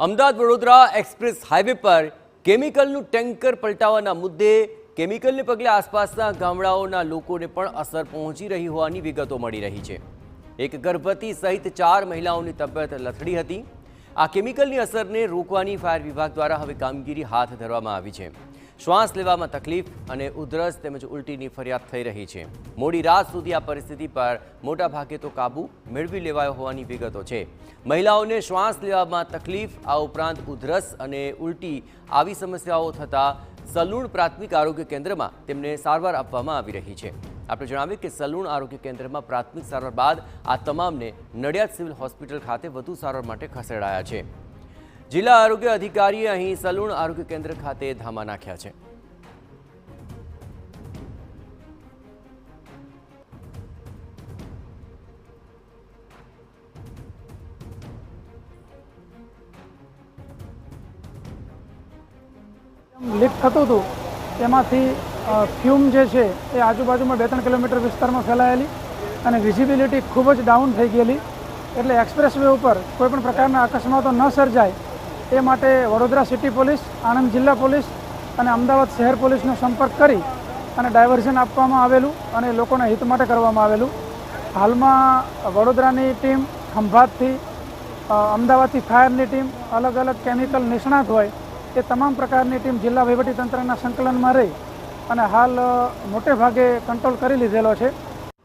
Ahmedabad Vadodara express highway પર કેમિકલનું tanker પલટાવાના મુદ્દે કેમિકલને પગલે આસપાસના ગામડાઓના લોકોને પણ અસર પહોંચી રહી હોવાની વિગતો મળી રહી છે। એક ગર્ભવતી સહિત 4 મહિલાઓની તબિયત લથડી હતી। આ કેમિકલની અસરને રોકવાની ફાયર વિભાગ દ્વારા હવે કામગીરી હાથ ધરવામાં આવી છે। શ્વાસ લેવામાં તકલીફ અને ઉધરસ તેમજ ઉલટીની ફરિયાદ થઈ રહી છે। મોડી રાત સુધી આ પરિસ્થિતિ પર મોટા ભાગે તો કાબુ મેળવી લેવાયો હોવાની વિગતો છે। મહિલાઓને શ્વાસ લેવામાં તકલીફ આ ઉપરાંત ઉધરસ અને ઉલટી આવી સમસ્યાઓ થતા સલૂણ પ્રાથમિક આરોગ્ય કેન્દ્રમાં તેમને સારવાર આપવામાં આવી રહી છે। આપણે જણાવીએ કે સલૂણ આરોગ્ય કેન્દ્રમાં પ્રાથમિક સારવાર બાદ આ તમામને નડિયાદ સિવિલ હોસ્પિટલ ખાતે વધુ સારવાર માટે ખસેડાયા છે। જિલ્લા આરોગ્ય અધિકારીએ અહીં સલૂણ આરોગ્ય કેન્દ્ર ખાતે ધામા નાખ્યા છે। લીક થતું હતું તેમાંથી ફ્યુમ જે છે એ આજુબાજુમાં 2-3 કિલોમીટર વિસ્તારમાં ફેલાયેલી અને વિઝિબિલિટી ખૂબ જ ડાઉન થઈ ગયેલી, એટલે એક્સપ્રેસ વે ઉપર કોઈપણ પ્રકારના અકસ્માતો ન સર્જાય એ માટે વડોદરા સિટી પોલીસ, આણંદ જિલ્લા પોલીસ અને અમદાવાદ શહેર પોલીસનો સંપર્ક કરી અને ડાયવર્ઝન આપવામાં આવેલું અને લોકોના હિત માટે કરવામાં આવેલું। હાલમાં વડોદરાની ટીમ, ખંભાતથી, અમદાવાદથી ફાયરની ટીમ, અલગ અલગ કેમિકલ નિષ્ણાત હોય એ તમામ પ્રકારની ટીમ જિલ્લા વહીવટીતંત્રના સંકલનમાં રહી અને હાલ મોટે ભાગે કંટ્રોલ કરી લીધેલો છે।